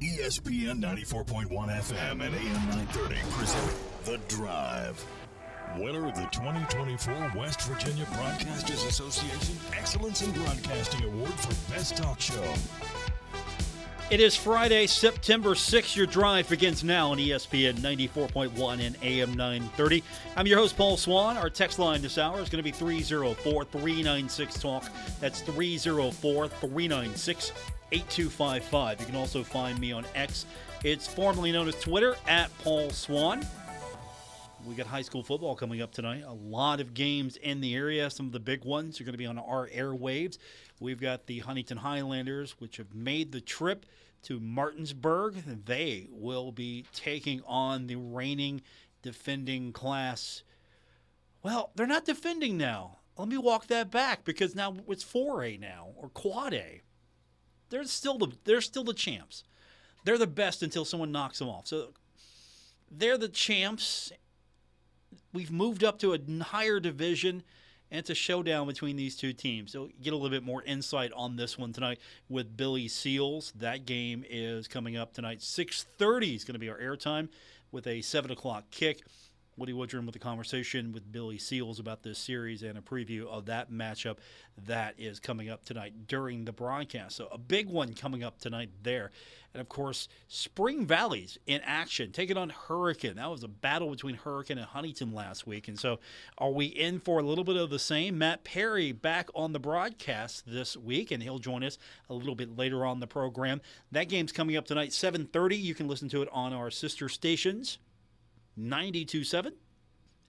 ESPN 94.1 FM and AM 930 present The Drive. Winner of the 2024 West Virginia Broadcasters Association Excellence in Broadcasting Award for Best Talk Show. It is Friday, September 6th. Your drive begins now on ESPN 94.1 and AM 930. I'm your host, Paul Swann. Our text line this hour is going to be 304-396-TALK. That's 304-396-8255. You can also find me on X. It's formerly known as Twitter, at Paul Swann. We got high school football coming up tonight. A lot of games in the area. Some of the big ones are going to be on our airwaves. We've got the Huntington Highlanders, which have made the trip to Martinsburg. They will be taking on the reigning defending class. Well, they're not defending now. Let me walk that back because now it's 4A now, or Quad A. They're still the champs. They're the best until someone knocks them off. So they're the champs. We've moved up to a higher division, and it's a showdown between these two teams. So get a little bit more insight on this one tonight with Billy Seals. That game is coming up tonight. 6:30 is going to be our airtime with a 7 o'clock kick. Woody Woodrum with a conversation with Billy Seals about this series and a preview of that matchup that is coming up tonight during the broadcast. So a big one coming up tonight there. And, of course, Spring Valley's in action, taking on Hurricane. That was a battle between Hurricane and Huntington last week. And so are we in for a little bit of the same? Matt Perry back on the broadcast this week, and he'll join us a little bit later on the program. That game's coming up tonight, 7:30. You can listen to it on our sister stations, 92.7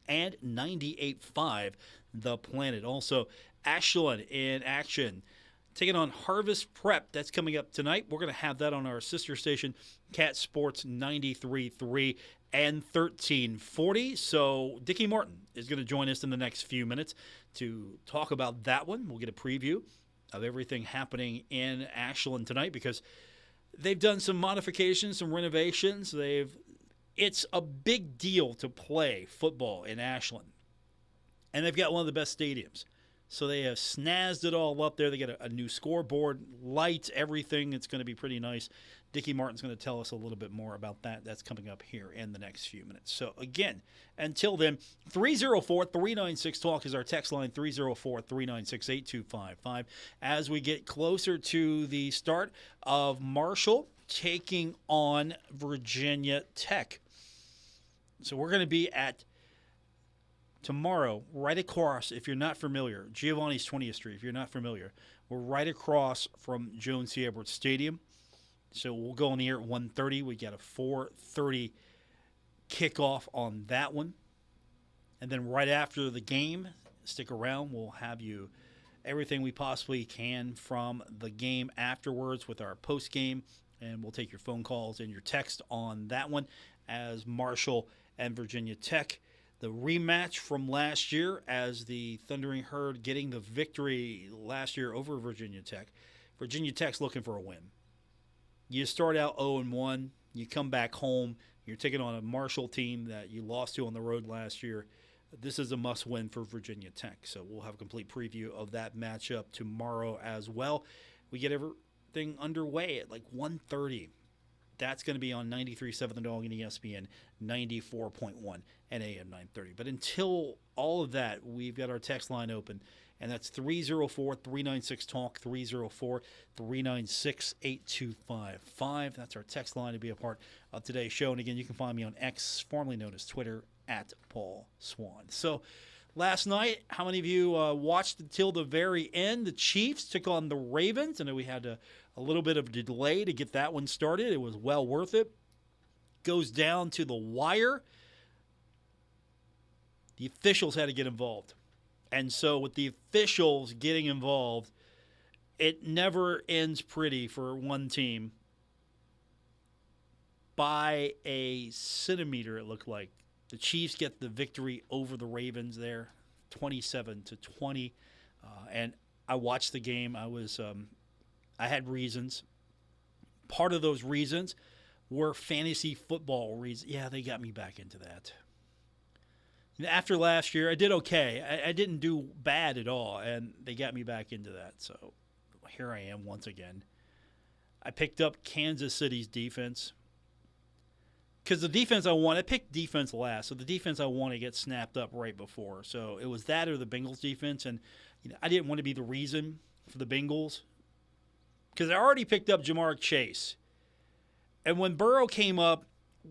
and 98.5 The Planet. Also, Ashland in action, taking on Harvest Prep. That's coming up tonight. We're going to have that on our sister station, Cat Sports 93.3 and 1340. So Dickie Martin is going to join us in the next few minutes to talk about that one. We'll get a preview of everything happening in Ashland tonight because they've done some modifications, some renovations. It's a big deal to play football in Ashland. And they've got one of the best stadiums. So they have snazzed it all up there. They got a new scoreboard, lights, everything. It's going to be pretty nice. Dickie Martin's going to tell us a little bit more about that. That's coming up here in the next few minutes. So, again, until then, 304-396-TALK is our text line, 304-396-8255. As we get closer to the start of Marshall taking on Virginia Tech. So we're going to be at tomorrow, right across, if you're not familiar, Giovanni's 20th Street, if you're not familiar, we're right across from Jones C. Edwards Stadium. So we'll go on the air at 1:30. We got a 4:30 kickoff on that one. And then right after the game, stick around. We'll have you everything we possibly can from the game afterwards with our post game. And we'll take your phone calls and your text on that one as Marshall and Virginia Tech. The rematch from last year as the Thundering Herd getting the victory last year over Virginia Tech. Virginia Tech's looking for a win. You start out 0-1. You come back home. You're taking on a Marshall team that you lost to on the road last year. This is a must-win for Virginia Tech. So we'll have a complete preview of that matchup tomorrow as well. We get everything underway at like 1:30. That's going to be on 93.7 The Dog and ESPN 94.1 and AM 930. But until all of that, we've got our text line open, and that's 304-396-TALK, 304-396-8255. That's our text line to be a part of today's show. And again, you can find me on X, formerly known as Twitter, at Paul Swann. So last night, how many of you watched until the very end? The Chiefs took on the Ravens. I know we had a little bit of a delay to get that one started. It was well worth it. Goes down to the wire. The officials had to get involved. And so with the officials getting involved, it never ends pretty for one team. By a centimeter, it looked like. The Chiefs get the victory over the Ravens there, 27-20. And I watched the game. I had reasons. Part of those reasons were fantasy football reasons. Yeah, they got me back into that. After last year, I did okay. I didn't do bad at all, and they got me back into that. So here I am once again. I picked up Kansas City's defense. Because the defense I picked defense last, so the defense I want to get snapped up right before. So it was that or the Bengals defense, and I didn't want to be the reason for the Bengals because I already picked up Jamar Chase. And when Burrow came up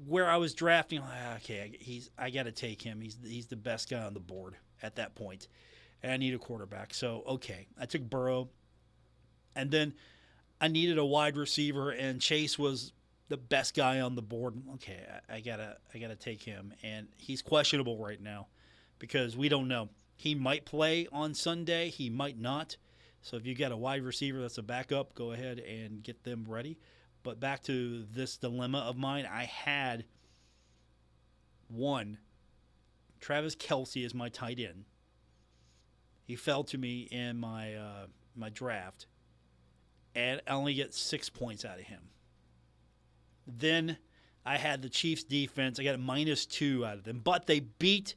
where I was drafting, I got to take him. He's the best guy on the board at that point, and I need a quarterback. So, okay, I took Burrow, and then I needed a wide receiver, and Chase was the best guy on the board. Okay, I gotta take him, and he's questionable right now because we don't know. He might play on Sunday, he might not. So if you got a wide receiver that's a backup, go ahead and get them ready. But back to this dilemma of mine, I had one. Travis Kelce is my tight end. He fell to me in my draft, and I only get 6 points out of him. Then I had the Chiefs defense. I got a -2 out of them. But they beat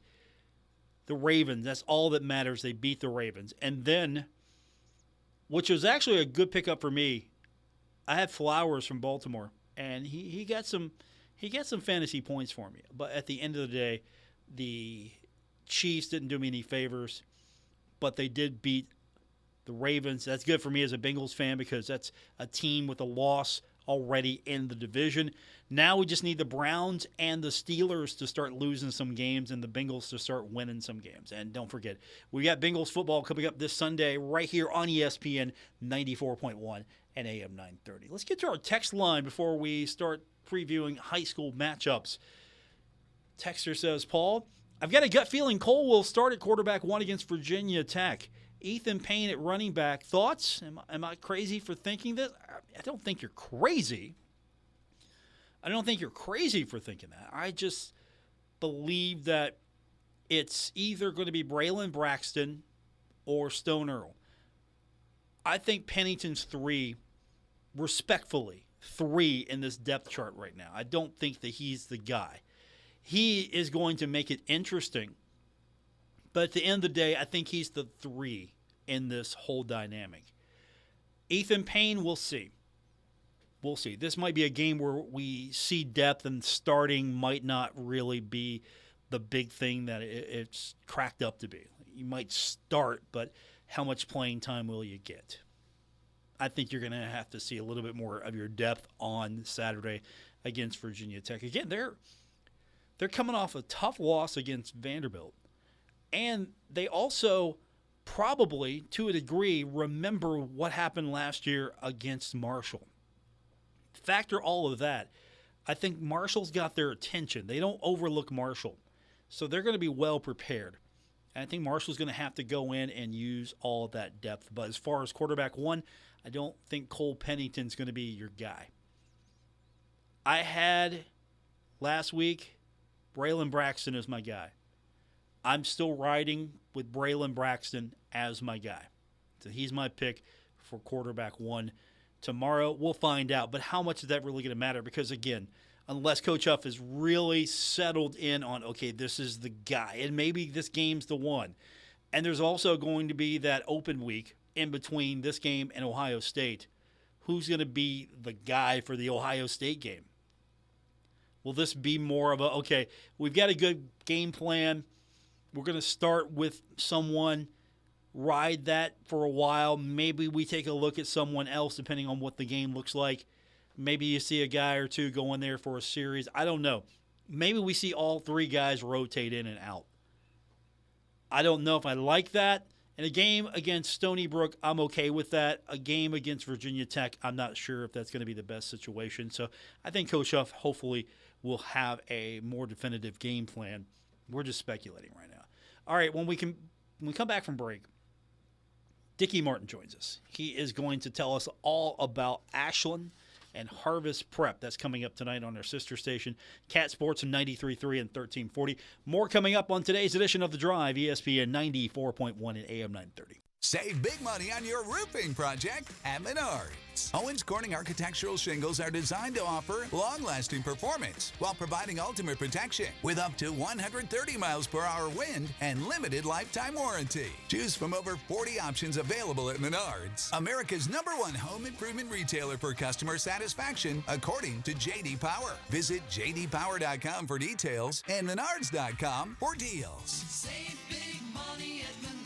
the Ravens. That's all that matters. They beat the Ravens. And then, which was actually a good pickup for me, I had Flowers from Baltimore. And he got some fantasy points for me. But at the end of the day, the Chiefs didn't do me any favors. But they did beat the Ravens. That's good for me as a Bengals fan because that's a team with a loss already in the division. Now we just need the Browns and the Steelers to start losing some games and the Bengals to start winning some games. And don't forget, we got Bengals football coming up this Sunday right here on ESPN 94.1 and AM 930. Let's get to our text line before we start previewing high school matchups. Texter says, Paul, I've got a gut feeling Cole will start at quarterback 1 against Virginia Tech. Ethan Payne at running back. Thoughts? Am I crazy for thinking this? I don't think you're crazy. I don't think you're crazy for thinking that. I just believe that it's either going to be Braylon Braxton or Stone Earl. I think Pennington's 3, respectfully, 3 in this depth chart right now. I don't think that he's the guy. He is going to make it interesting. But at the end of the day, I think he's the 3 in this whole dynamic. Ethan Payne, we'll see. We'll see. This might be a game where we see depth and starting might not really be the big thing that it's cracked up to be. You might start, but how much playing time will you get? I think you're going to have to see a little bit more of your depth on Saturday against Virginia Tech. Again, they're coming off a tough loss against Vanderbilt. And they also probably, to a degree, remember what happened last year against Marshall. Factor all of that. I think Marshall's got their attention. They don't overlook Marshall. So they're going to be well prepared. And I think Marshall's going to have to go in and use all of that depth. But as far as quarterback 1, I don't think Cole Pennington's going to be your guy. I had last week Braylon Braxton as my guy. I'm still riding with Braylon Braxton as my guy. So he's my pick for quarterback 1. Tomorrow, we'll find out. But how much is that really going to matter? Because, again, unless Coach Huff is really settled in on, okay, this is the guy, and maybe this game's the one. And there's also going to be that open week in between this game and Ohio State. Who's going to be the guy for the Ohio State game? Will this be more of a, okay, we've got a good game plan. We're going to start with someone, ride that for a while. Maybe we take a look at someone else depending on what the game looks like. Maybe you see a guy or two go in there for a series. I don't know. Maybe we see all 3 guys rotate in and out. I don't know if I like that. In a game against Stony Brook, I'm okay with that. A game against Virginia Tech, I'm not sure if that's going to be the best situation. So I think Coach Huff hopefully will have a more definitive game plan. We're just speculating right now. All right, when we come back from break, Dickie Martin joins us. He is going to tell us all about Ashland and Harvest Prep. That's coming up tonight on our sister station, Cat Sports 93.3 and 1340. More coming up on today's edition of The Drive, ESPN 94.1 and AM 930. Save big money on your roofing project at Menards. Owens Corning architectural shingles are designed to offer long-lasting performance while providing ultimate protection with up to 130 miles per hour wind and limited lifetime warranty. Choose from over 40 options available at Menards, America's #1 home improvement retailer for customer satisfaction, according to J.D. Power. Visit jdpower.com for details and menards.com for deals. Save big money at Menards.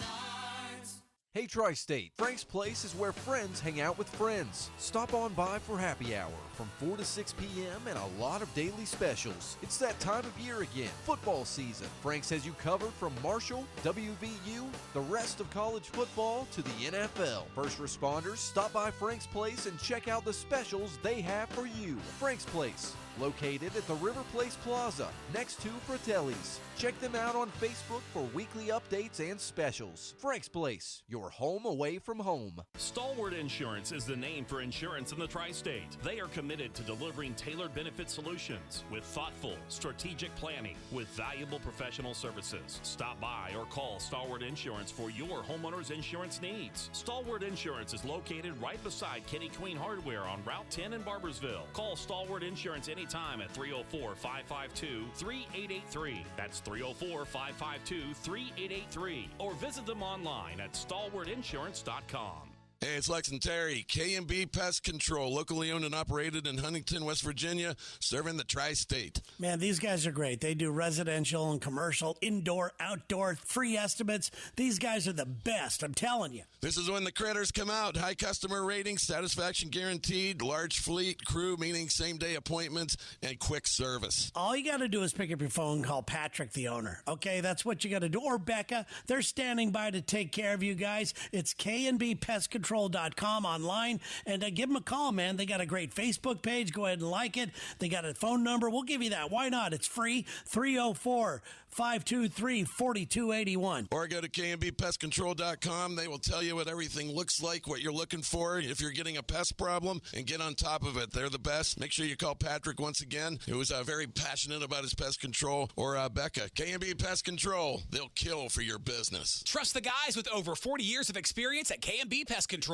Hey Tri-State, Frank's Place is where friends hang out with friends. Stop on by for happy hour from 4 to 6 p.m. and a lot of daily specials. It's that time of year again, football season. Frank's has you covered from Marshall, WVU, the rest of college football to the NFL. First responders, stop by Frank's Place and check out the specials they have for you. Frank's Place, located at the River Place Plaza, next to Fratelli's. Check them out on Facebook for weekly updates and specials. Frank's Place, your home away from home. Stalwart Insurance is the name for insurance in the Tri-State. They are committed to delivering tailored benefit solutions with thoughtful, strategic planning with valuable professional services. Stop by or call Stalwart Insurance for your homeowner's insurance needs. Stalwart Insurance is located right beside Kenny Queen Hardware on Route 10 in Barbersville. Call Stalwart Insurance anytime at 304-552-3883. That's 304-552-3883. Or visit them online at stalwartinsurance.com. Hey, it's Lex and Terry, K&B Pest Control, locally owned and operated in Huntington, West Virginia, serving the Tri-State. Man, these guys are great. They do residential and commercial, indoor, outdoor, free estimates. These guys are the best, I'm telling you. This is when the critters come out. High customer ratings, satisfaction guaranteed, large fleet, crew, meaning same-day appointments, and quick service. All you got to do is pick up your phone and call Patrick, the owner. Okay, that's what you got to do. Or Becca. They're standing by to take care of you guys. It's KNBPestControl.com online, and give them a call, man. They got a great Facebook page. Go ahead and like it. They got a phone number. We'll give you that. Why not? It's free. 304-523-4281. Or go to KNBPestControl.com. They will tell you what everything looks like, what you're looking for, if you're getting a pest problem, and get on top of it. They're the best. Make sure you call Patrick once again, who is very passionate about his pest control, or Becca. KNB Pest Control. They'll kill for your business. Trust the guys with over 40 years of experience at K&B Pest Control.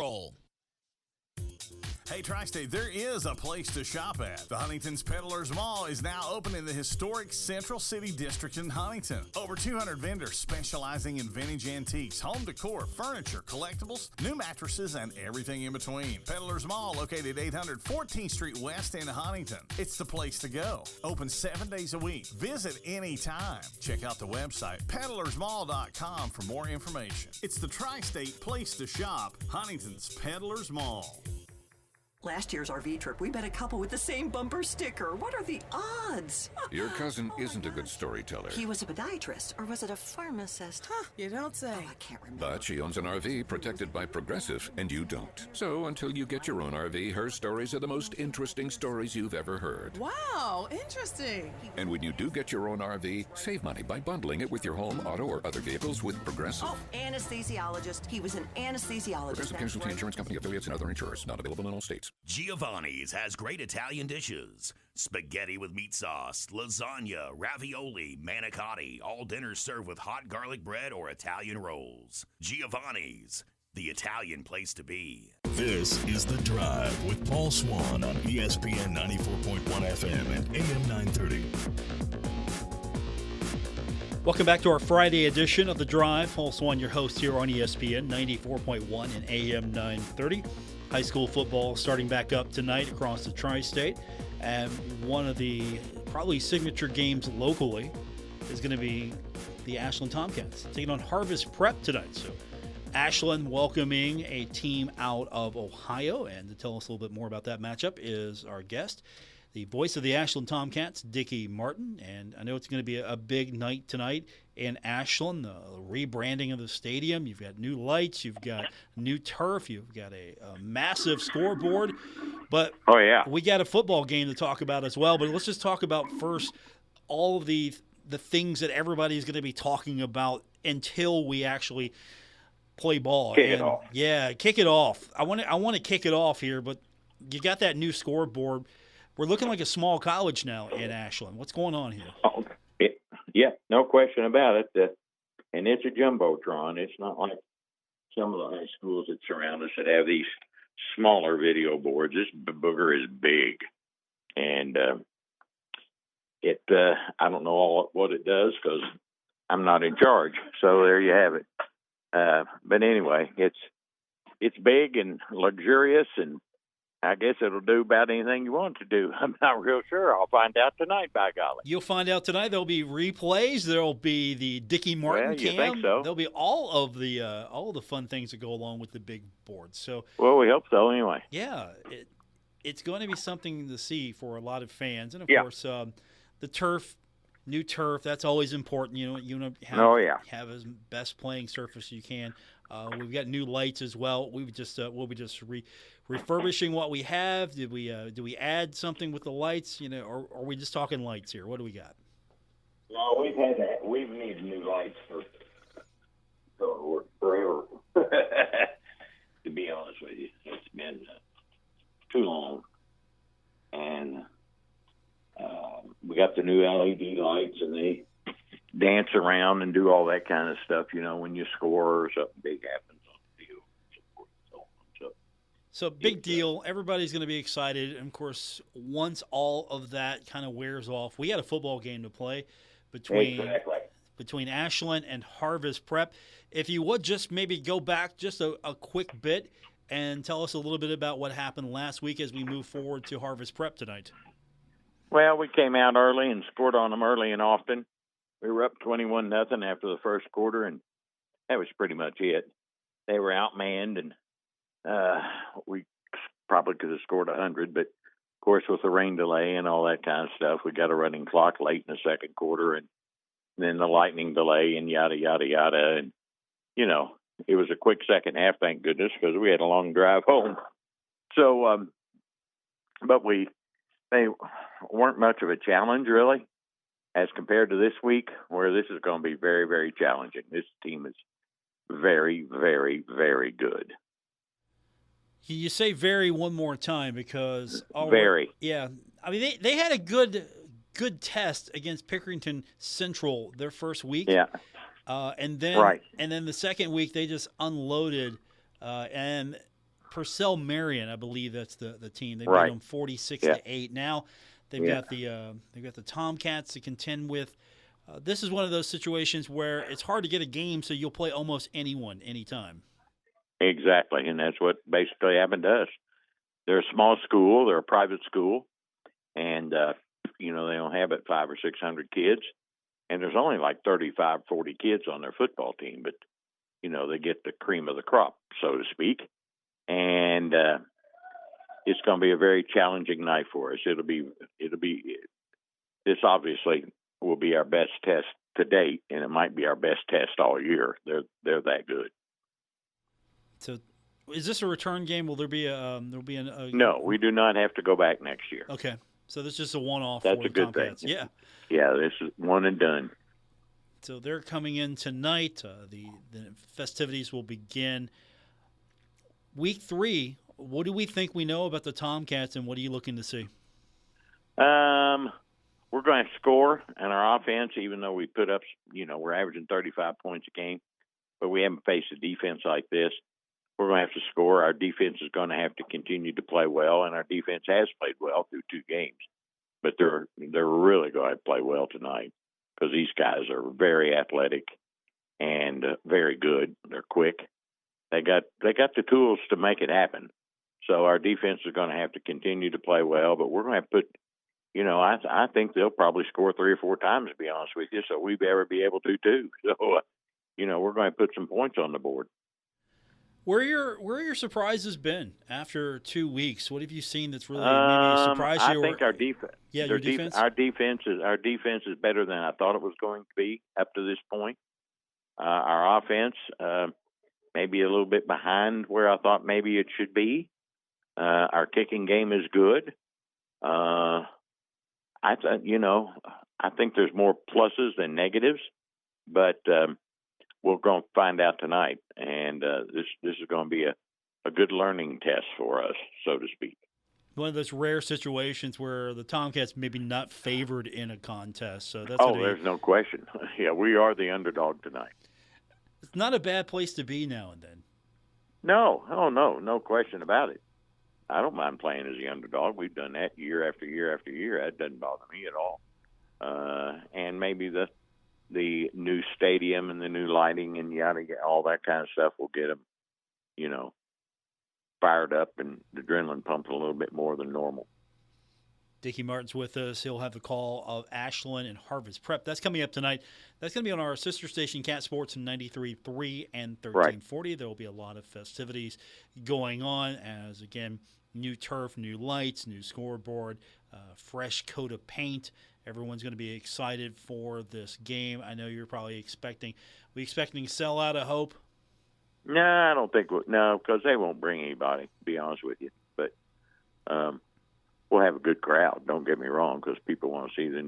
Hey, Tri-State, there is a place to shop at. The Huntington's Peddlers Mall is now open in the historic Central City District in Huntington. Over 200 vendors specializing in vintage antiques, home decor, furniture, collectibles, new mattresses, and everything in between. Peddlers Mall, located 800 14th Street West in Huntington. It's the place to go. Open 7 days a week. Visit anytime. Check out the website, peddlersmall.com, for more information. It's the Tri-State place to shop, Huntington's Peddlers Mall. Last year's RV trip, we met a couple with the same bumper sticker. What are the odds? Your cousin isn't a good storyteller. He was a podiatrist, or was it a pharmacist? You don't say. Oh, I can't remember. But she owns an RV protected by Progressive, and you don't. So until you get your own RV, her stories are the most interesting stories you've ever heard. Wow, interesting. And when you do get your own RV, save money by bundling it with your home, auto, or other vehicles with Progressive. Oh, anesthesiologist. He was an anesthesiologist. Progressive Casualty Insurance Company, affiliates, and other insurers. Not available in all states. Giovanni's has great Italian dishes. Spaghetti with meat sauce, lasagna, ravioli, manicotti, all dinners served with hot garlic bread or Italian rolls. Giovanni's, the Italian place to be. This is The Drive with Paul Swann on ESPN 94.1 FM and AM 930. Welcome back to our Friday edition of The Drive. Paul Swann, your host here on ESPN 94.1 and AM 930. High school football starting back up tonight across the Tri-State. And one of the probably signature games locally is going to be the Ashland Tomcats taking on Harvest Prep tonight. So Ashland welcoming a team out of Ohio. And to tell us a little bit more about that matchup is our guest, the voice of the Ashland Tomcats, Dickie Martin. And I know it's going to be a big night tonight in Ashland, the rebranding of the stadium. You've got new lights, you've got new turf, you've got a massive scoreboard. But we got a football game to talk about as well. But let's just talk about first all of the things that everybody's going to be talking about until we actually play ball. Kick it off. Yeah, kick it off. I want to kick it off here, but you got that new scoreboard. We're looking like a small college now in Ashland. What's going on here? Oh, yeah, no question about it. And it's a jumbotron. It's not like some of the high schools that surround us that have these smaller video boards. This booger is big, and I don't know what it does because I'm not in charge. So there you have it. But anyway, it's big and luxurious, and I guess it'll do about anything you want it to do. I'm not real sure. I'll find out tonight, by golly. You'll find out tonight. There'll be replays. There'll be the Dickie Martin Well, you cam. think so? There'll be all of the fun things that go along with the big board. So, well, we hope so. Anyway, yeah, it's going to be something to see for a lot of fans, and of Yeah. course, the turf, new turf. That's always important. You want to have, have as best playing surface you can. We've got new lights as well. We'll be just refurbishing what we have. Do we add something with the lights? Or are we just talking lights here? What do we got? no, we've needed new lights for forever. To be honest with you, it's been too long, and we got the new LED lights, and they dance around and do all that kind of stuff. When you score or something big happens on the field. So big deal. Everybody's going to be excited. And, of course, once all of that kind of wears off, we had a football game to play between Ashland and Harvest Prep. If you would just maybe go back just a quick bit and tell us a little bit about what happened last week as we move forward to Harvest Prep tonight. Well, we came out early and scored on them early and often. We were up 21-0 after the first quarter, and that was pretty much it. They were outmanned, and we probably could have scored 100, but, of course, with the rain delay and all that kind of stuff, we got a running clock late in the second quarter, and then the lightning delay and yada, yada, yada. And, it was a quick second half, thank goodness, because we had a long drive home. So, but they weren't much of a challenge, really, as compared to this week, where this is going to be very, very challenging. This team is very, very, very good. You say very one more time because very. Yeah. I mean, they had a good test against Pickerington Central their first week. Yeah. And then the second week they just unloaded and Purcell Marion, I believe that's the team. They beat them 46-8. Now they've got the Tomcats to contend with. This is one of those situations where it's hard to get a game, so you'll play almost anyone, anytime. Exactly, and that's what basically happened to us. They're a small school. They're a private school, and they don't have but 500 or 600 kids, and there's only like 35, 40 kids on their football team, but they get the cream of the crop, so to speak, and it's going to be a very challenging night for us. This obviously will be our best test to date, and it might be our best test all year. They're that good. So, is this a return game? Will there be No, we do not have to go back next year. Okay, so this is just a one-off. That's for a good Tomcats. thing. Yeah. Yeah, this is one and done. So they're coming in tonight. The festivities will begin. Week 3. What do we think we know about the Tomcats, and what are you looking to see? We're going to score, and our offense, even though we put up, we're averaging 35 points a game, but we haven't faced a defense like this. We're going to have to score. Our defense is going to have to continue to play well, and our defense has played well through 2 games. But they're really going to play well tonight because these guys are very athletic and very good. They're quick. They got the tools to make it happen. So our defense is going to have to continue to play well, but we're going to put, I think they'll probably score 3 or 4 times, to be honest with you, so we better be able to too. So, we're going to put some points on the board. Where are your surprises been after 2 weeks? What have you seen that's really maybe surprised you? I think our defense. Yeah, your defense. Our defense is better than I thought it was going to be up to this point. Our offense maybe a little bit behind where I thought maybe it should be. Our kicking game is good. I think there's more pluses than negatives, but we're going to find out tonight, and this is going to be a good learning test for us, so to speak. One of those rare situations where the Tomcats maybe not favored in a contest. So that's there's no question. Yeah, we are the underdog tonight. It's not a bad place to be now and then. No, no question about it. I don't mind playing as the underdog. We've done that year after year after year. That doesn't bother me at all. And maybe the new stadium and the new lighting and all that kind of stuff will get them, fired up and the adrenaline pumping a little bit more than normal. Dickie Martin's with us. He'll have the call of Ashland and Harvest Prep. That's coming up tonight. That's going to be on our sister station, Cat Sports, in 93.3 and 1340. Right. There will be a lot of festivities going on as, again, new turf, new lights, new scoreboard, fresh coat of paint. Everyone's going to be excited for this game. I know you're probably expecting sellout, I hope. No, I don't think because they won't bring anybody, to be honest with you. But we'll have a good crowd. Don't get me wrong, because people want to see the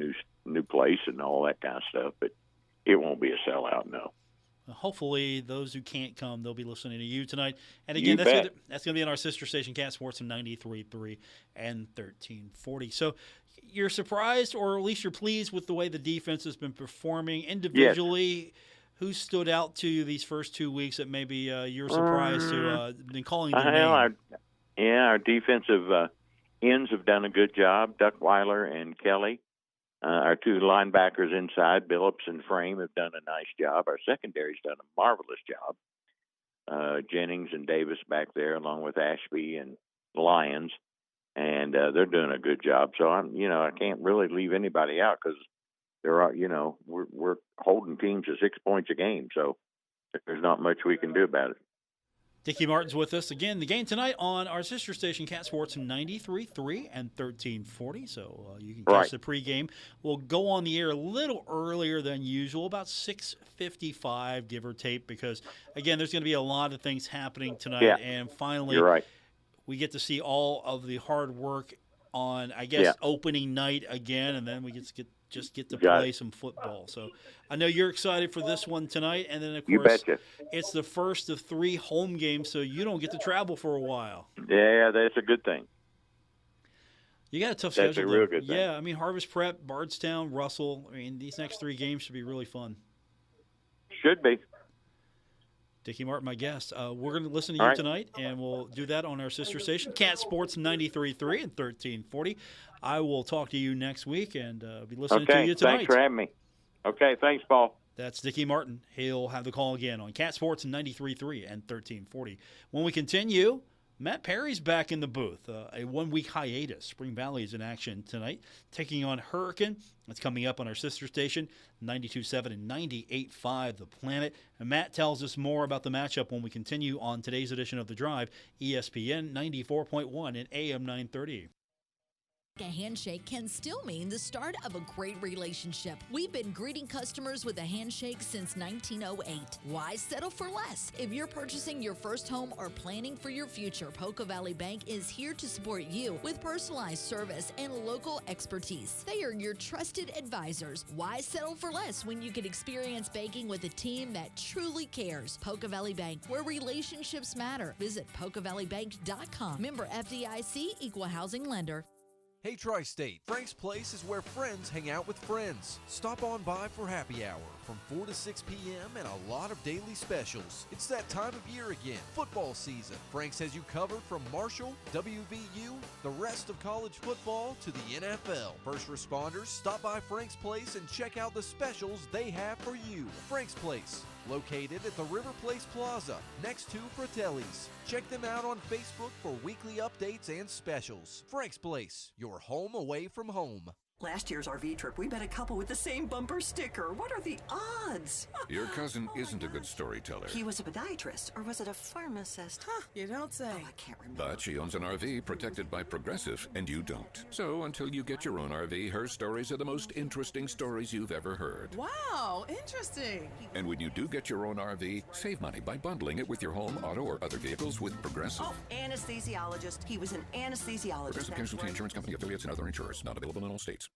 new place and all that kind of stuff. But it won't be a sellout, no. Hopefully, those who can't come, they'll be listening to you tonight. And again, that's going to be on our sister station, Cat Sports, in 93.3 and 1340. So you're surprised, or at least you're pleased with the way the defense has been performing individually. Yes. Who stood out to you these first 2 weeks that maybe you're surprised to have been calling their name? Our defensive ends have done a good job. Duckweiler and Kelly. Our two linebackers inside, Billups and Frame, have done a nice job. Our secondary's done a marvelous job. Jennings and Davis back there, along with Ashby and Lyons, and they're doing a good job. So I can't really leave anybody out because we're holding teams to 6 points a game. So there's not much we can do about it. Dickie Martin's with us. Again, the game tonight on our sister station, Cat Sports, 93.3 and 1340. So you can catch the pregame. We'll go on the air a little earlier than usual, about 6:55, give or take, because, again, there's going to be a lot of things happening tonight. Yeah. And finally, we get to see all of the hard work on, I guess, opening night again, and then we get to play some football. So I know you're excited for this one tonight, and then, of course, it's the first of 3 home games, so you don't get to travel for a while. Yeah, that's a good thing. You got a tough schedule. That's a real good thing. Yeah, I mean, Harvest Prep, Bardstown, Russell. I mean, these next 3 games should be really fun. Should be. Dickie Martin, my guest. We're going to listen to you tonight, and we'll do that on our sister station, Cat Sports 93.3 and 1340. I will talk to you next week and be listening to you tonight. Thanks for having me. Okay, thanks, Paul. That's Dickie Martin. He'll have the call again on Cat Sports 93.3 and 1340. When we continue, Matt Perry's back in the booth. A 1-week hiatus. Spring Valley is in action tonight, taking on Hurricane. That's coming up on our sister station, 92.7 and 98.5 The Planet. And Matt tells us more about the matchup when we continue on today's edition of The Drive, ESPN 94.1 and AM 930. A handshake can still mean the start of a great relationship. We've been greeting customers with a handshake since 1908. Why settle for less? If you're purchasing your first home or planning for your future, Poca Valley Bank is here to support you with personalized service and local expertise. They are your trusted advisors. Why settle for less when you can experience banking with a team that truly cares? Poca Valley Bank, where relationships matter. Visit PocaValleyBank.com. Member FDIC, Equal Housing Lender. Hey Tri-State, Frank's Place is where friends hang out with friends. Stop on by for happy hour from 4 to 6 p.m. and a lot of daily specials. It's that time of year again, football season. Frank's has you covered from Marshall, WVU, the rest of college football to the NFL. First responders, stop by Frank's Place and check out the specials they have for you. Frank's Place, located at the River Place Plaza, next to Fratelli's. Check them out on Facebook for weekly updates and specials. Frank's Place, your home away from home. Last year's RV trip, we met a couple with the same bumper sticker. What are the odds? Your cousin isn't a good storyteller. He was a podiatrist, or was it a pharmacist? Huh, you don't say. Oh, I can't remember. But she owns an RV protected by Progressive, and you don't. So until you get your own RV, her stories are the most interesting stories you've ever heard. Wow, interesting. And when you do get your own RV, save money by bundling it with your home, auto, or other vehicles with Progressive. Oh, anesthesiologist. He was an anesthesiologist. Progressive Casualty Insurance Company, affiliates, and other insurers. Not available in all states.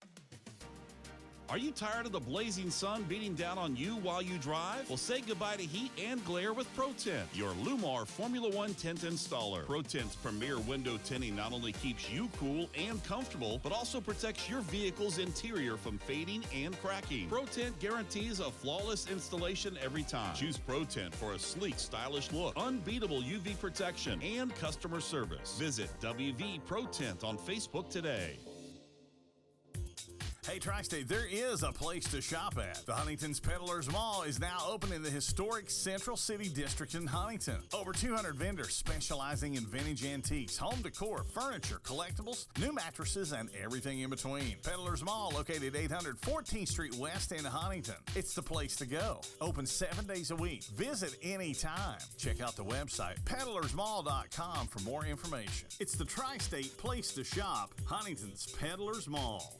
Are you tired of the blazing sun beating down on you while you drive? Well, say goodbye to heat and glare with ProTint, your Lumar Formula One tint installer. ProTint's premier window tinting not only keeps you cool and comfortable, but also protects your vehicle's interior from fading and cracking. ProTint guarantees a flawless installation every time. Choose ProTint for a sleek, stylish look, unbeatable UV protection, and customer service. Visit WV ProTint on Facebook today. Hey, Tri-State, there is a place to shop at. The Huntington's Peddlers Mall is now open in the historic Central City District in Huntington. Over 200 vendors specializing in vintage antiques, home decor, furniture, collectibles, new mattresses, and everything in between. Peddlers Mall, located 800 14th Street West in Huntington. It's the place to go. Open 7 days a week. Visit anytime. Check out the website, peddlersmall.com, for more information. It's the Tri-State place to shop, Huntington's Peddlers Mall.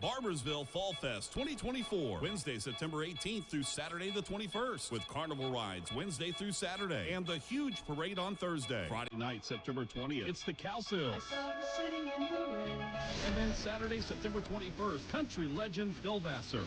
Barbersville Fall Fest 2024, Wednesday, September 18th through Saturday the 21st, with carnival rides Wednesday through Saturday, and the huge parade on Thursday. Friday night, September 20th, it's the Cowsills. And then Saturday, September 21st, country legend Bill Vassar.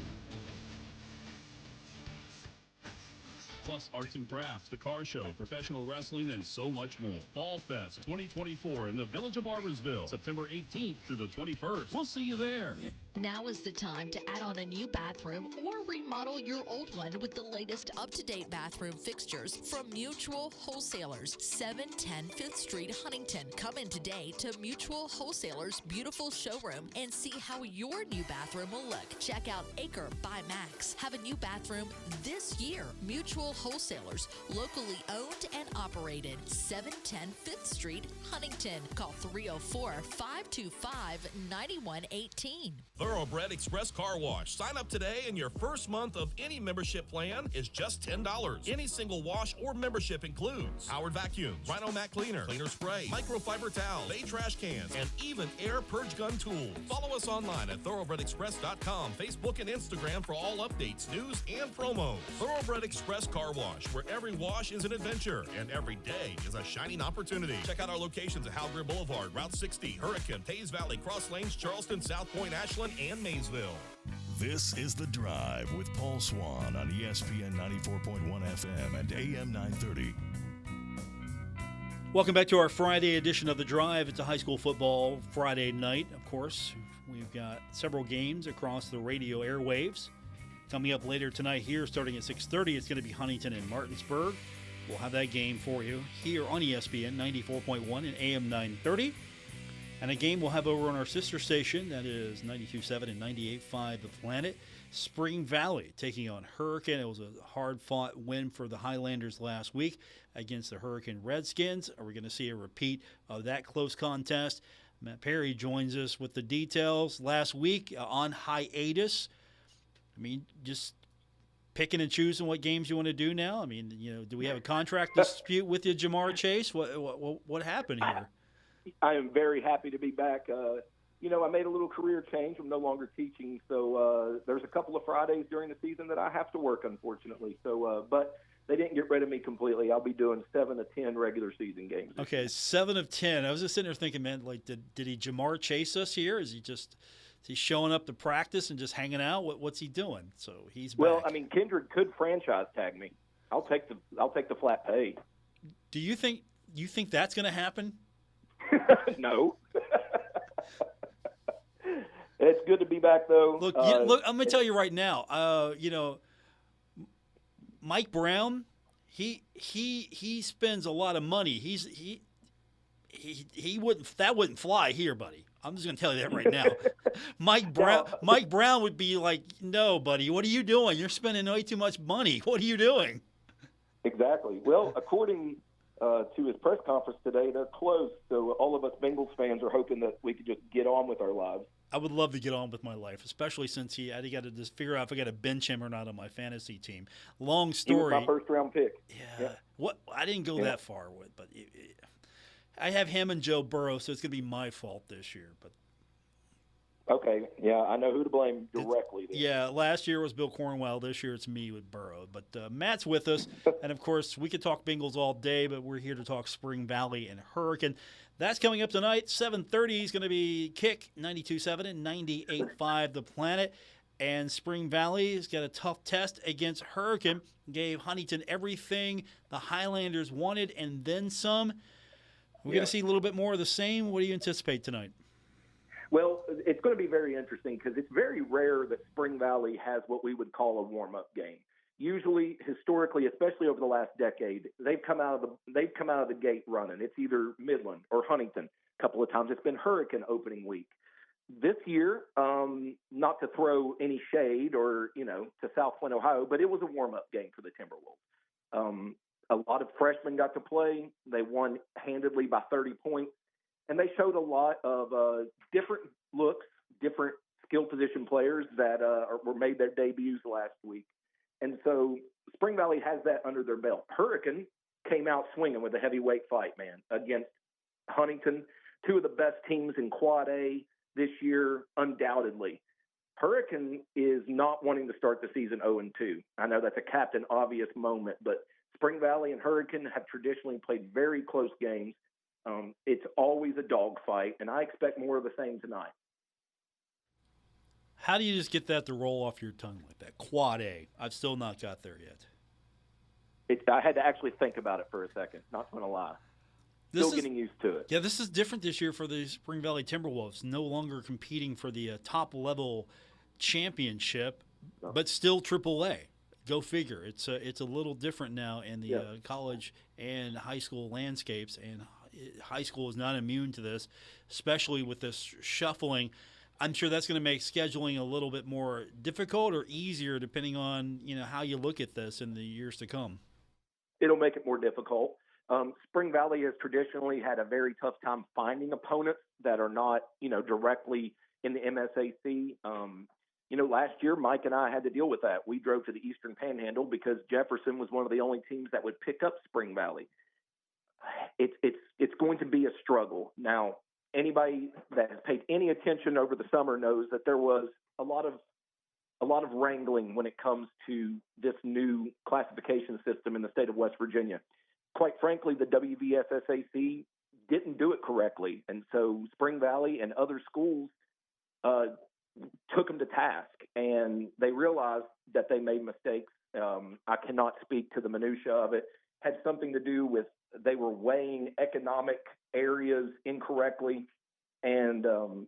Plus arts and crafts, the car show, professional wrestling, and so much more. Fall Fest 2024 in the Village of Barbersville, September 18th through the 21st. We'll see you there. Now is the time to add on a new bathroom or remodel your old one with the latest up-to-date bathroom fixtures from Mutual Wholesalers, 710 5th Street, Huntington. Come in today to Mutual Wholesalers' beautiful showroom and see how your new bathroom will look. Check out Acre by Max. Have a new bathroom this year. Mutual Wholesalers, locally owned and operated, 710 5th Street, Huntington. Call 304-525-9118. Thoroughbred Express Car Wash. Sign up today and your first month of any membership plan is just $10. Any single wash or membership includes Howard vacuums, Rhino Mac cleaner, cleaner spray, microfiber towels, bay trash cans, and even air purge gun tools. Follow us online at thoroughbredexpress.com, Facebook, and Instagram for all updates, news, and promos. Thoroughbred Express Car Wash, where every wash is an adventure and every day is a shining opportunity. Check out our locations at Howard Boulevard, Route 60, Hurricane, Hayes Valley, Cross Lanes, Charleston, South Point, Ashland, and Maysville. This is The Drive with Paul Swann on ESPN 94.1 FM and AM 930. Welcome back to our Friday edition of The Drive. It's a high school football Friday night, of course. We've got several games across the radio airwaves. Coming up later tonight here, starting at 6:30, it's going to be Huntington and Martinsburg. We'll have that game for you here on ESPN 94.1 and AM 930. And a game we'll have over on our sister station, that is 92.7 and 98.5 The Planet. Spring Valley taking on Hurricane. It was a hard-fought win for the Highlanders last week against the Hurricane Redskins. Are we going to see a repeat of that close contest? Matt Perry joins us with the details. Last week on hiatus, I mean, just picking and choosing what games you want to do now? I mean, you know, do we have a contract dispute with you, Jamar Chase? What happened here? I am very happy to be back. You know, I made a little career change. I'm no longer teaching, so there's a couple of Fridays during the season that I have to work, unfortunately. So, but they didn't get rid of me completely. I'll be doing 7 of 10 regular season games. Okay, 7 of 10. I was just sitting there thinking, man, like, did he Jamar Chase us here? Is he showing up to practice and just hanging out? What's he doing? So he's well. back. I mean, Kendrick could franchise tag me. I'll take the flat pay. Do you think that's going to happen? No. It's good to be back, though. Look, I'm going to tell you right now. You know, Mike Brown, he spends a lot of money. He wouldn't fly here, buddy. I'm just going to tell you that right now. Mike Brown would be like, no, buddy, what are you doing? You're spending way too much money. What are you doing? Exactly. Well, according to his press conference today, they're close. So all of us Bengals fans are hoping that we could just get on with our lives. I would love to get on with my life, especially since I got to just figure out if I got to bench him or not on my fantasy team. Long story. He was my first-round pick. Yeah. What? I didn't go that far with, but I have him and Joe Burrow, so it's going to be my fault this year. But okay, yeah, I know who to blame directly. Yeah, last year was Bill Cornwell. This year it's me with Burrow. But Matt's with us, and of course we could talk Bengals all day, but we're here to talk Spring Valley and Hurricane. That's coming up tonight. 7:30 is going to be Kick 92.7 and 98.5 The Planet. And Spring Valley has got a tough test against Hurricane. Gave Huntington everything the Highlanders wanted and then some. We're going to see a little bit more of the same. What do you anticipate tonight? Well, it's going to be very interesting because it's very rare that Spring Valley has what we would call a warm-up game. Usually, historically, especially over the last decade, they've come out of the gate running. It's either Midland or Huntington. A couple of times it's been Hurricane opening week. This year, not to throw any shade or to South Flint, Ohio, but it was a warm-up game for the Timberwolves. A lot of freshmen got to play. They won handedly by 30 points, and they showed a lot of different looks, different skill position players that were made their debuts last week. And so Spring Valley has that under their belt. Hurricane came out swinging with a heavyweight fight, man, against Huntington, two of the best teams in Quad A this year, undoubtedly. Hurricane is not wanting to start the season 0-2. I know that's a Captain Obvious moment, but Spring Valley and Hurricane have traditionally played very close games. It's always a dogfight, and I expect more of the same tonight. How do you just get that to roll off your tongue like that? Quad A. I've still not got there yet. I had to actually think about it for a second, not going to lie. Still getting used to it. Yeah, this is different this year for the Spring Valley Timberwolves. No longer competing for the top-level championship, but still AAA. Go figure. It's a little different now in the college and high school landscapes, and high school is not immune to this, especially with this shuffling. I'm sure that's going to make scheduling a little bit more difficult or easier depending on how you look at this in the years to come. It'll make it more difficult. Spring Valley has traditionally had a very tough time finding opponents that are not, directly in the MSAC. Last year, Mike and I had to deal with that. We drove to the Eastern Panhandle because Jefferson was one of the only teams that would pick up Spring Valley. It's going to be a struggle. Now, anybody that has paid any attention over the summer knows that there was a lot of wrangling when it comes to this new classification system in the state of West Virginia. Quite frankly, the WVSSAC didn't do it correctly, and so Spring Valley and other schools took them to task, and they realized that they made mistakes. I cannot speak to the minutia of it. Had something to do with they were weighing economic areas incorrectly, and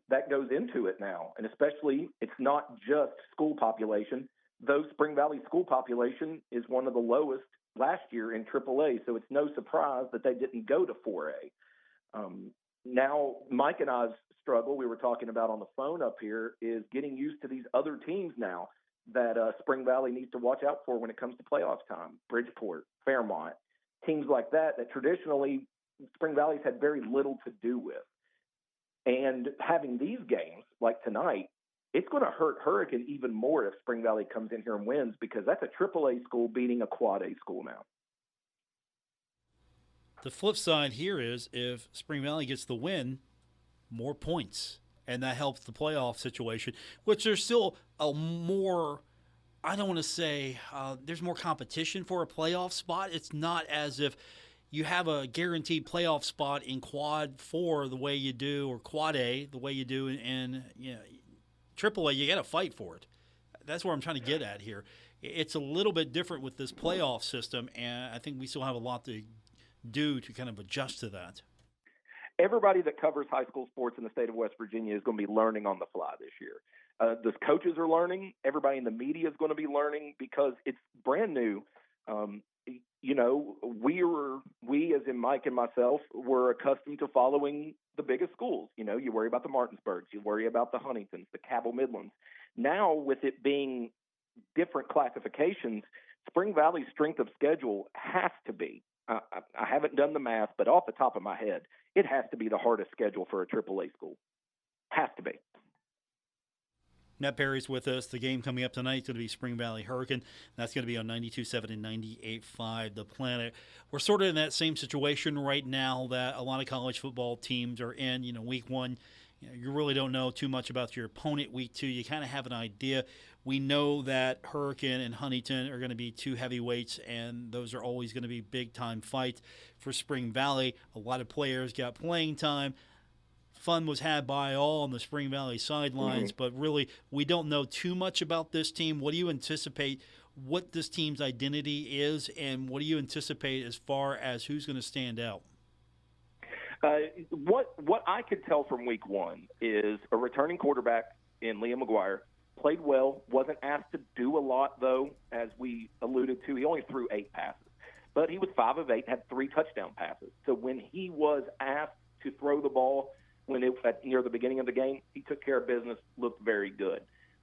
that goes into it now. And especially, it's not just school population. Though Spring Valley school population is one of the lowest last year in AAA, so it's no surprise that they didn't go to 4A. Now, Mike and I's struggle, we were talking about on the phone up here, is getting used to these other teams now that Spring Valley needs to watch out for when it comes to playoff time. Bridgeport, Fairmont, teams like that traditionally Spring Valley's had very little to do with. And having these games like tonight, it's going to hurt Hurricane even more if Spring Valley comes in here and wins, because that's a AAA school beating a Quad A school now. The flip side here is if Spring Valley gets the win, more points, and that helps the playoff situation, which there's still a more, I don't want to say there's more competition for a playoff spot. It's not as if you have a guaranteed playoff spot in Quad 4 the way you do, or Quad A the way you do in AAA. You got to fight for it. That's where I'm trying to get at here. It's a little bit different with this playoff system, and I think we still have a lot to do to kind of adjust to that. Everybody that covers high school sports in the state of West Virginia is going to be learning on the fly this year. The coaches are learning. Everybody in the media is going to be learning because it's brand new. We as in Mike and myself were accustomed to following the biggest schools. You worry about the Martinsburgs, you worry about the Huntingtons, the Cabell Midlands. Now, with it being different classifications, Spring Valley's strength of schedule has to be, I haven't done the math, but off the top of my head, it has to be the hardest schedule for a AAA school. Has to be. Matt Perry's with us. The game coming up tonight is going to be Spring Valley Hurricane. That's going to be on 92.7 and 98.5 The Planet. We're sort of in that same situation right now that a lot of college football teams are in. Week 1, you really don't know too much about your opponent. Week 2, you kind of have an idea. We know that Hurricane and Huntington are going to be two heavyweights, and those are always going to be big-time fights for Spring Valley. A lot of players got playing time. fun was had by all on the Spring Valley sidelines, but really we don't know too much about this team. What do you anticipate what this team's identity is, and what do you anticipate as far as who's going to stand out? What I could tell from week one is a returning quarterback in Liam McGuire played well, wasn't asked to do a lot, though, as we alluded to. He only threw 8 passes. But he was 5 of 8, had 3 touchdown passes. So when he was asked to throw the ball near the beginning of the game, he took care of business, looked very good.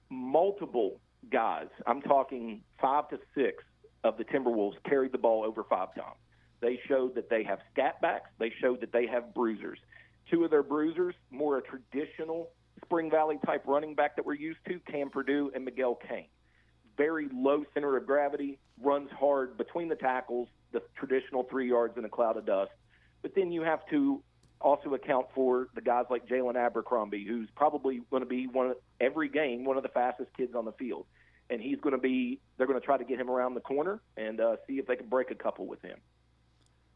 Multiple guys, I'm talking 5 to 6 of the Timberwolves carried the ball over 5 times. They showed that they have scat backs. They showed that they have bruisers. 2 of their bruisers, more a traditional Spring Valley type running back that we're used to, Cam Purdue and Miguel Kane. Very low center of gravity, runs hard between the tackles, the traditional 3 yards in a cloud of dust. But then you have to also account for the guys like Jalen Abercrombie, who's probably going to be every game one of the fastest kids on the field. And they're going to try to get him around the corner and see if they can break a couple with him.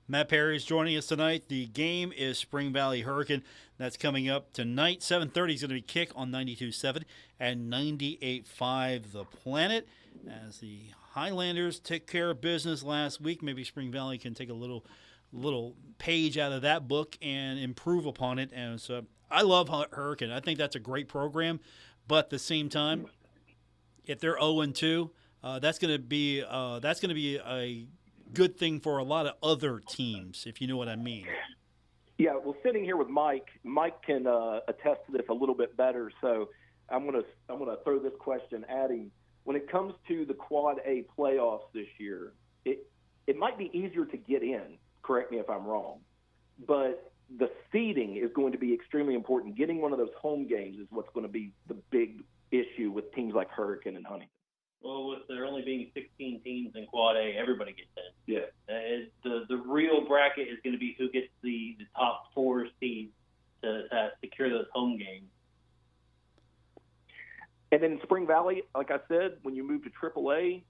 Matt Perry is joining us tonight. The game is Spring Valley Hurricane. That's coming up tonight. 7:30 is going to be kick on 92.7 and 98.5 The Planet. As the Highlanders took care of business last week, maybe Spring Valley can take a little page out of that book and improve upon it. And so I love Hurricane. I think that's a great program. But at the same time, if they're 0-2, that's going to be a good thing for a lot of other teams, if you know what I mean. Yeah, well, sitting here with Mike can attest to this a little bit better. So I'm gonna throw this question at him. When it comes to the Quad A playoffs this year, it might be easier to get in. Correct me if I'm wrong, but the seeding is going to be extremely important. Getting one of those home games is what's going to be the big issue with teams like Hurricane and Huntington. Well, with there only being 16 teams in Quad A, everybody gets in. Yeah. The real bracket is going to be who gets the top 4 seeds to secure those home games. And then in Spring Valley, like I said, when you move to AAA,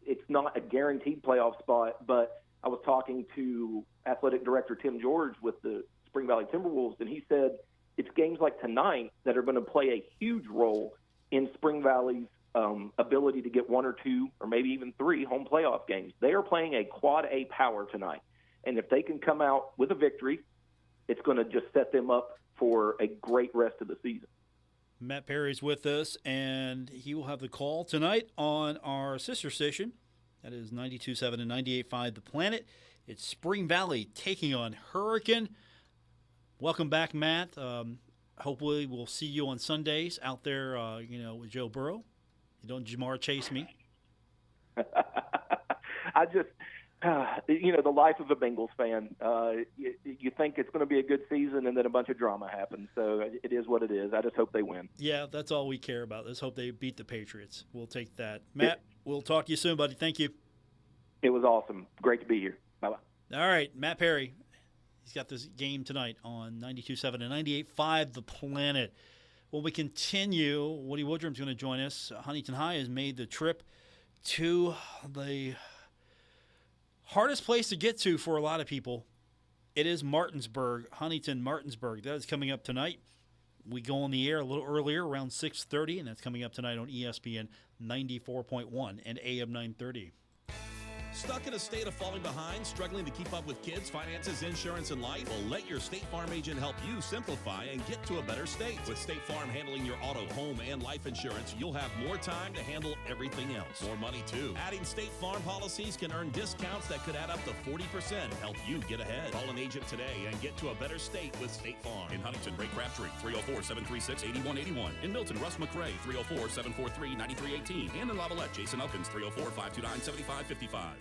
it's not a guaranteed playoff spot. But I was talking to athletic director Tim George with the Spring Valley Timberwolves, and he said it's games like tonight that are going to play a huge role in Spring Valley's ability to get 1 or 2 or maybe even 3 home playoff games. They are playing a Quad A power tonight. And if they can come out with a victory, it's going to just set them up for a great rest of the season. Matt Perry's with us, and he will have the call tonight on our sister station. That is 92.7 and 98.5 The Planet. It's Spring Valley taking on Hurricane. Welcome back, Matt. Hopefully we'll see you on Sundays out there, with Joe Burrow. You don't Jamar chase me. I just, the life of a Bengals fan. You think it's going to be a good season, and then a bunch of drama happens. So it is what it is. I just hope they win. Yeah, that's all we care about. Let's hope they beat the Patriots. We'll take that. Matt, we'll talk to you soon, buddy. Thank you. It was awesome. Great to be here. Bye-bye. All right, Matt Perry. He's got this game tonight on 92.7 and 98.5 The Planet. When we continue, Woody Woodrum's going to join us. Huntington High has made the trip to the hardest place to get to for a lot of people. It is Martinsburg, Huntington Martinsburg. That is coming up tonight. We go on the air a little earlier, around 6:30, and that's coming up tonight on ESPN 94.1 and AM 930. Stuck in a state of falling behind, struggling to keep up with kids, finances, insurance, and life? Well, let your State Farm agent help you simplify and get to a better state. With State Farm handling your auto, home, and life insurance, you'll have more time to handle everything else. More money, too. Adding State Farm policies can earn discounts that could add up to 40%. Help you get ahead. Call an agent today and get to a better state with State Farm. In Huntington, Ray Crabtree, 304-736-8181. In Milton, Russ McRae, 304-743-9318. And in Lavallette, Jason Elkins, 304-529-7555.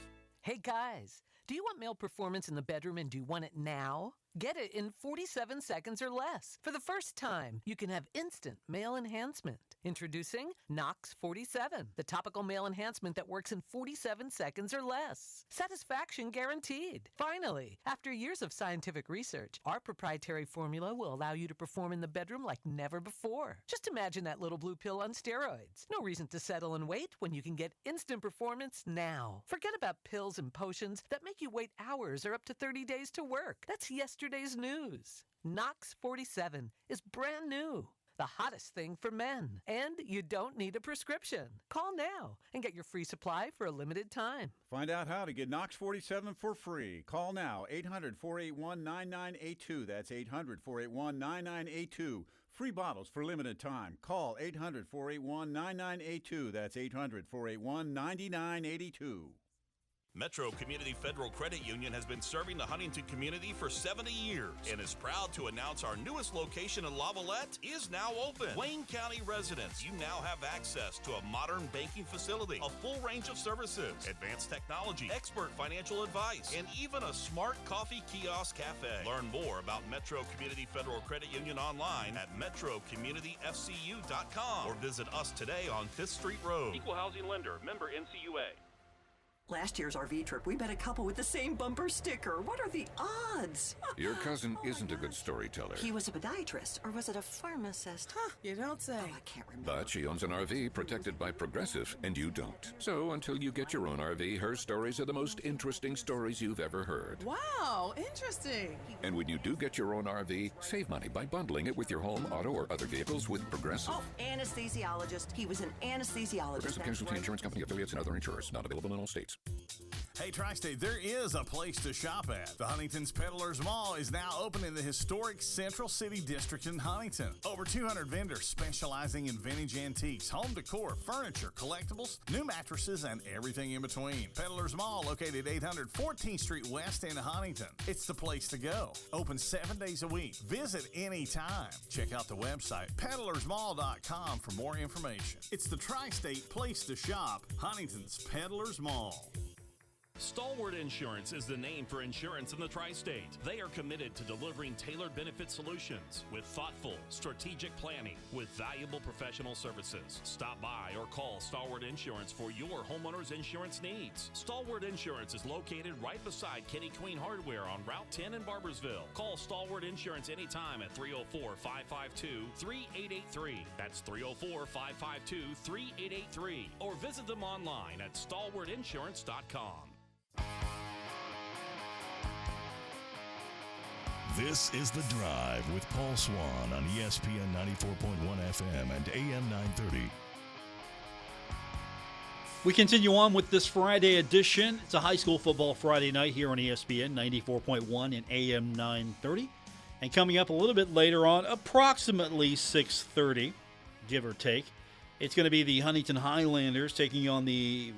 Hey guys, do you want male performance in the bedroom and do you want it now? Get it in 47 seconds or less. For the first time, you can have instant male enhancement. Introducing Nox 47, the topical male enhancement that works in 47 seconds or less. Satisfaction guaranteed. Finally, after years of scientific research, our proprietary formula will allow you to perform in the bedroom like never before. Just imagine that little blue pill on steroids. No reason to settle and wait when you can get instant performance now. Forget about pills and potions that make you wait hours or up to 30 days to work. That's yesterday's news. Knox 47 is brand new. The hottest thing for men. And you don't need a prescription. Call now and get your free supply for a limited time. Find out how to get Knox 47 for free. Call now, 800-481-9982. That's 800-481-9982. Free bottles for limited time. Call 800-481-9982. That's 800-481-9982. Metro Community Federal Credit Union has been serving the Huntington community for 70 years and is proud to announce our newest location in Lavalette is now open. Wayne County residents, you now have access to a modern banking facility, a full range of services, advanced technology, expert financial advice, and even a smart coffee kiosk cafe. Learn more about Metro Community Federal Credit Union online at metrocommunityfcu.com or visit us today on 5th Street Road. Equal housing lender, member NCUA. Last year's RV trip, we met a couple with the same bumper sticker. What are the odds? Your cousin isn't a good storyteller. He was a podiatrist, or was it a pharmacist? Huh, you don't say. Oh, I can't remember. But she owns an RV protected by Progressive, and you don't. So until you get your own RV, her stories are the most interesting stories you've ever heard. Wow, interesting. And when you do get your own RV, save money by bundling it with your home, auto, or other vehicles with Progressive. Oh, anesthesiologist. He was an anesthesiologist. Progressive Casualty Insurance Company affiliates and other insurers. Not available in all states. Hey, Tri-State, there is a place to shop at. The Huntington's Peddlers Mall is now open in the historic Central City District in Huntington. Over 200 vendors specializing in vintage antiques, home decor, furniture, collectibles, new mattresses, and everything in between. Peddlers Mall, located 800 14th Street West in Huntington. It's the place to go. Open 7 days a week. Visit anytime. Check out the website, peddlersmall.com, for more information. It's the Tri-State place to shop, Huntington's Peddlers Mall. Stalwart Insurance is the name for insurance in the tri-state. They are committed to delivering tailored benefit solutions with thoughtful, strategic planning with valuable professional services. Stop by or call Stalwart Insurance for your homeowner's insurance needs. Stalwart Insurance is located right beside Kitty Queen Hardware on Route 10 in Barbersville. Call Stalwart Insurance anytime at 304-552-3883. That's 304-552-3883. Or visit them online at stalwartinsurance.com. This is The Drive with Paul Swann on ESPN 94.1 FM and AM 930. We continue on with this Friday edition. It's a high school football Friday night here on ESPN 94.1 and AM 930. And coming up a little bit later on, approximately 6:30, give or take, it's going to be the Huntington Highlanders taking on the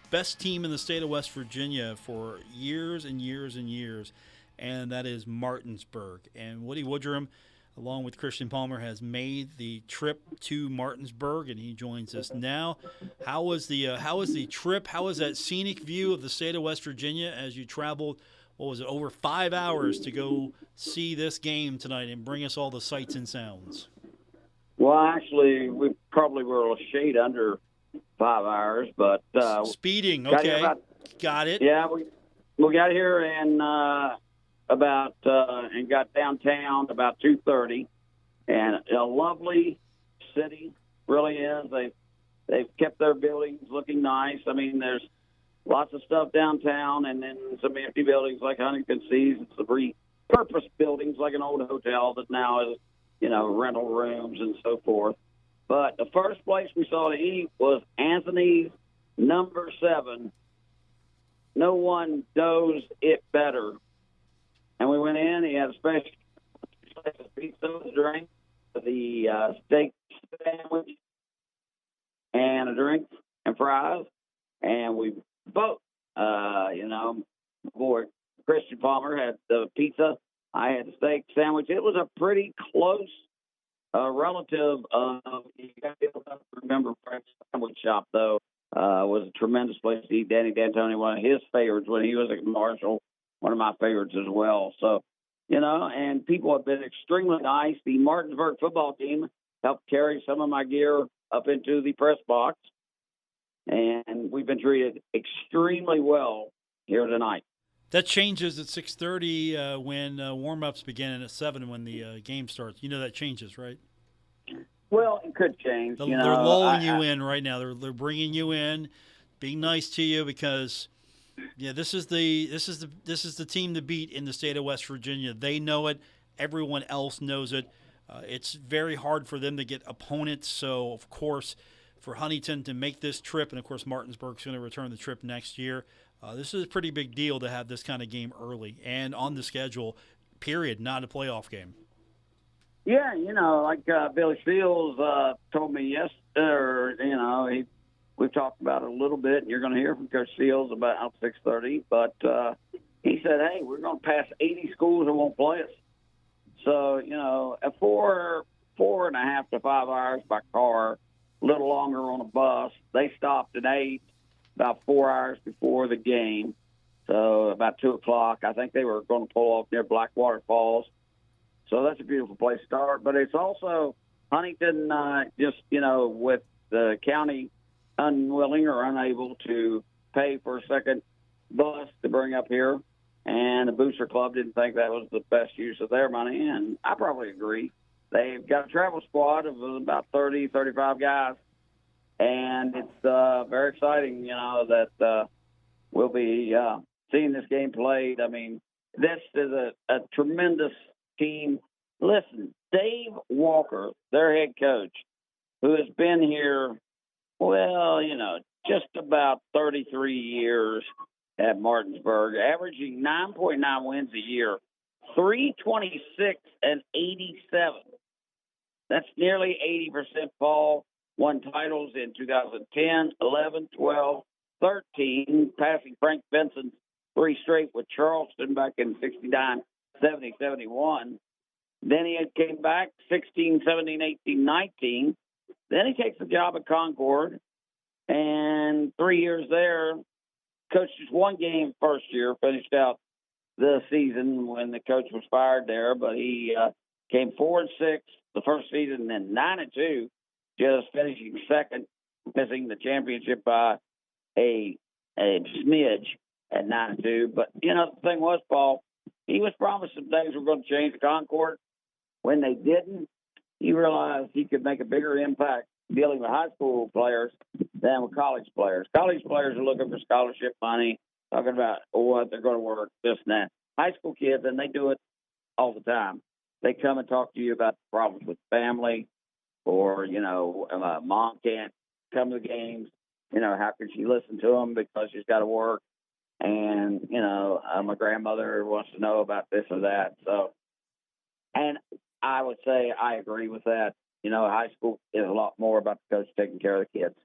best team in the state of West Virginia for years and years and years, and that is Martinsburg. And Woody Woodrum, along with Christian Palmer, has made the trip to Martinsburg, and he joins us now. How was the trip? How was that scenic view of the state of West Virginia as you traveled, what was it, over 5 hours to go see this game tonight and bring us all the sights and sounds? Well, actually, we probably were a shade under 5 hours, but speeding. Okay, got it. Yeah, we got here and and got downtown about 2:30, and a lovely city, really is. They've kept their buildings looking nice. I mean, there's lots of stuff downtown, and then some empty buildings like Huntington sees. It's the repurposed buildings like an old hotel that now is, rental rooms and so forth. But the first place we saw to eat was Anthony's number 7. No one does it better. And we went in. He had a special pizza, the drink, the steak sandwich, and a drink and fries. And we both, boy, Christian Palmer had the pizza. I had the steak sandwich. It was a pretty close relative of, you got to remember, Frank's Sandwich Shop, though, was a tremendous place to eat. Danny D'Antoni, one of his favorites when he was at Marshall, one of my favorites as well. So, and people have been extremely nice. The Martinsburg football team helped carry some of my gear up into the press box, and we've been treated extremely well here tonight. That changes at 6:30 when warm-ups begin, and at 7 when the game starts. That changes, right? Well, it could change. They're lulling you in right now. They're bringing you in, being nice to you because, this is the team to beat in the state of West Virginia. They know it. Everyone else knows it. It's very hard for them to get opponents. So, of course, for Huntington to make this trip, and, of course, Martinsburg's going to return the trip next year, this is a pretty big deal to have this kind of game early and on the schedule, period, not a playoff game. Yeah, like Billy Fields told me yesterday, we've talked about it a little bit, and you're going to hear from Coach Fields about 6:30, but he said, hey, we're going to pass 80 schools that won't play us. So, at 4.5 to 5 hours by car, a little longer on a bus. They stopped at 8, about 4 hours before the game. So about 2 o'clock, I think they were going to pull off near Blackwater Falls. So that's a beautiful place to start. But it's also Huntington, with the county unwilling or unable to pay for a second bus to bring up here. And the Booster Club didn't think that was the best use of their money, and I probably agree. They've got a travel squad of about 30, 35 guys, and it's very exciting, that we'll be seeing this game played. I mean, this is a tremendous team. Listen, Dave Walker, their head coach, who has been here, just about 33 years at Martinsburg, averaging 9.9 wins a year, 326 and 87. That's nearly 80%. Paul won titles in 2010, 11, 12, 13, passing Frank Vincent's 3 straight with Charleston back in 69, 70, 71. Then he came back 16, 17, 18, 19. Then he takes the job at Concord, and 3 years there, coached just one game first year, finished out the season when the coach was fired there, but he came 4-6 the first season, and then 9-2, just finishing second, missing the championship by a smidge at 9-2. But, the thing was, Paul, he was promised some things were going to change at Concord. When they didn't, he realized he could make a bigger impact dealing with high school players than with college players. College players are looking for scholarship money, talking about what they're going to work, this and that. High school kids, and they do it all the time. They come and talk to you about the problems with family, or, mom can't come to the games. How can she listen to them because she's got to work? And, my grandmother wants to know about this or that. So, and I would say I agree with that. High school is a lot more about the coach taking care of the kids.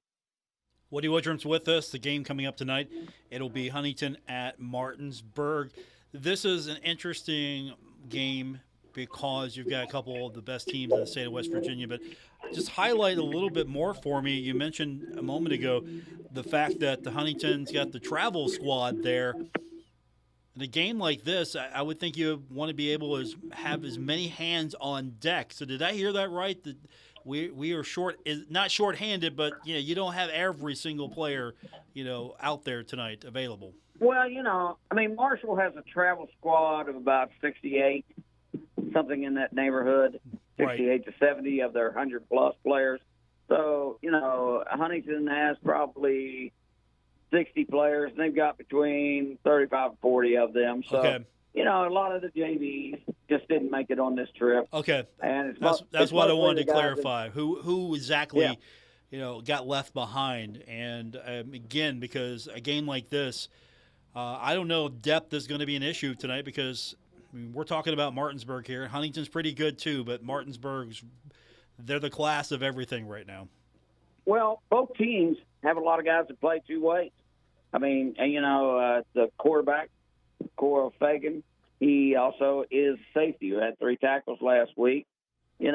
Woody Woodrum's with us. The game coming up tonight, it'll be Huntington at Martinsburg. This is an interesting game because you've got a couple of the best teams in the state of West Virginia, but just highlight a little bit more for me. You mentioned a moment ago the fact that the Huntington's got the travel squad there. In a game like this, I would think you want to be able to have as many hands on deck. So did I hear that right? That we are not short-handed, but you don't have every single player out there tonight available. Well, Marshall has a travel squad of about 68, something in that neighborhood, 68 to 70 of their 100-plus players. So, Huntington has probably 60 players, and they've got between 35 and 40 of them. So, okay. A lot of the JVs just didn't make it on this trip. Okay. And that's what I wanted to clarify. Who exactly, got left behind. And, again, because a game like this, I don't know if depth is going to be an issue tonight because we're talking about Martinsburg here. Huntington's pretty good too, but they're the class of everything right now. Well, both teams have a lot of guys that play two ways. I mean, and the quarterback, Cora Fagan, he also is safety, who had 3 tackles last week. They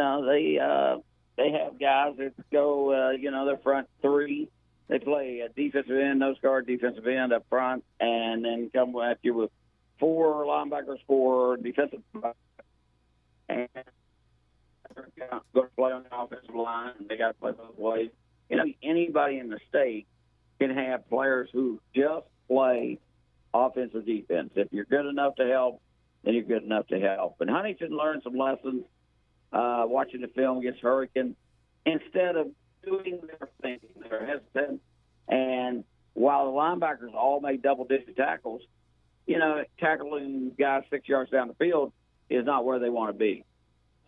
have guys that go, their front 3. They play a defensive end, nose guard, defensive end up front, and then come at you with 4 linebackers, 4 defensive backers. And they're going to play on the offensive line, and they got to play both ways. Anybody in the state can have players who just play offense or defense. If you're good enough to help, then you're good enough to help. And Huntington learned some lessons watching the film against Hurricane. Instead of doing their thing, they're hesitant. And while the linebackers all made double-digit tackles, tackling guys 6 yards down the field, is not where they want to be.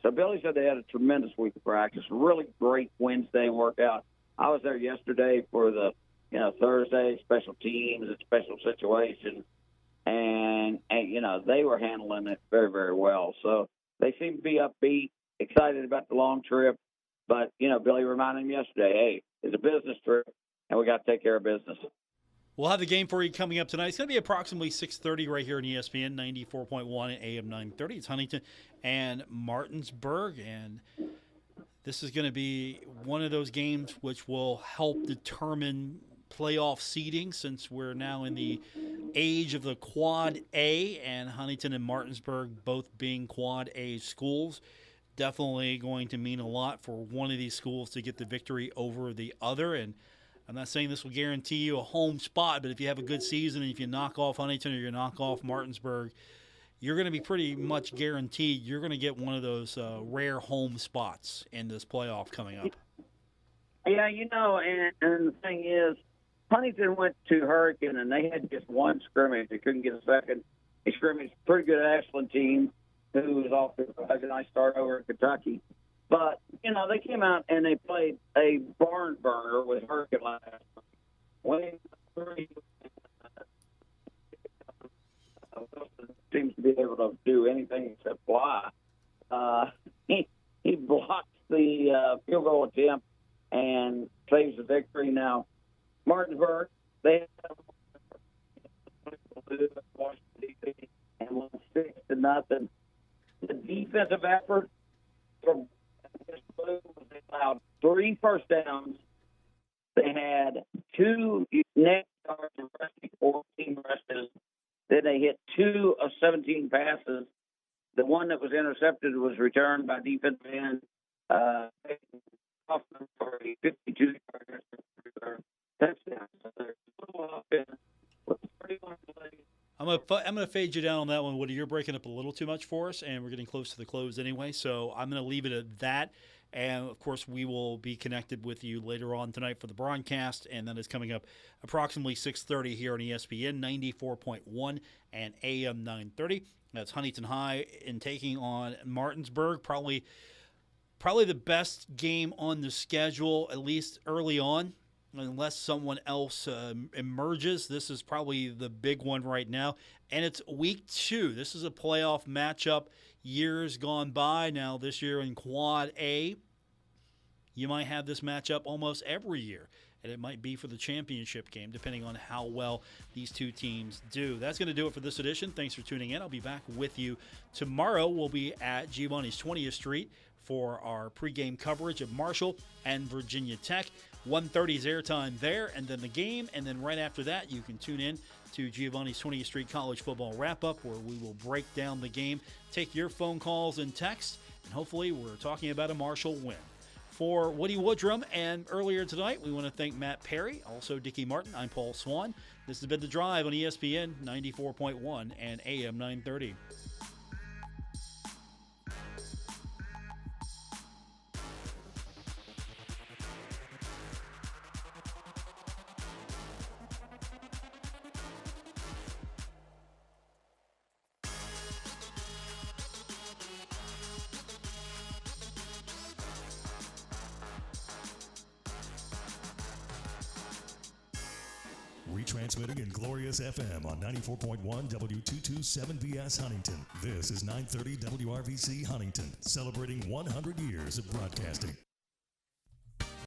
So Billy said they had a tremendous week of practice, really great Wednesday workout. I was there yesterday for the, Thursday special teams and special situations, and they were handling it very, very well. So they seem to be upbeat, excited about the long trip. But, Billy reminded them yesterday, hey, it's a business trip, and we got to take care of business. We'll have the game for you coming up tonight. It's going to be approximately 6:30 right here on ESPN 94.1 and AM 930. It's Huntington and Martinsburg, and this is going to be one of those games which will help determine playoff seeding, since we're now in the age of the Quad A, and Huntington and Martinsburg both being Quad A schools. Definitely going to mean a lot for one of these schools to get the victory over the other. And I'm not saying this will guarantee you a home spot, but if you have a good season and if you knock off Huntington or you knock off Martinsburg, you're going to be pretty much guaranteed you're going to get one of those rare home spots in this playoff coming up. Yeah, and the thing is, Huntington went to Hurricane, and they had just one scrimmage. They couldn't get a second. They scrimmaged a pretty good Ashland team who was off to a nice start over in Kentucky. But, they came out and they played a barn burner with Hurricane last week. Seems to be able to do anything except fly. He blocks the field goal attempt and saves the victory. Now, Martinsburg, they have and won 6-0. The defensive effort from Blue, they allowed 3 first downs. They had 2 net yards of rushing, 14 rushes. Then they hit 2 of 17 passes. The one that was intercepted was returned by defensive end Hoffman for a 52-yard touchdown. So there's a little offense with 31 plays. I'm gonna fade you down on that one, Woody. You're breaking up a little too much for us, and we're getting close to the close anyway. So I'm gonna leave it at that. And of course, we will be connected with you later on tonight for the broadcast, and that is coming up approximately 6:30 here on ESPN 94.1 and AM 930. That's Huntington High in taking on Martinsburg. Probably the best game on the schedule, at least early on. Unless someone else emerges, this is probably the big one right now. And it's week 2. This is a playoff matchup. Years gone by now, this year in Quad A, you might have this matchup almost every year. And it might be for the championship game, depending on how well these two teams do. That's going to do it for this edition. Thanks for tuning in. I'll be back with you tomorrow. We'll be at Giovanni's 20th Street for our pregame coverage of Marshall and Virginia Tech. 1:30 is airtime there, and then the game. And then right after that, you can tune in to Giovanni's 20th Street College Football Wrap-Up, where we will break down the game, take your phone calls and texts, and hopefully we're talking about a Marshall win. For Woody Woodrum and earlier tonight, we want to thank Matt Perry, also Dickie Martin. I'm Paul Swann. This has been The Drive on ESPN 94.1 and AM 930. Retransmitting in glorious FM on 94.1 W227BS Huntington. This is 930 WRVC Huntington, celebrating 100 years of broadcasting.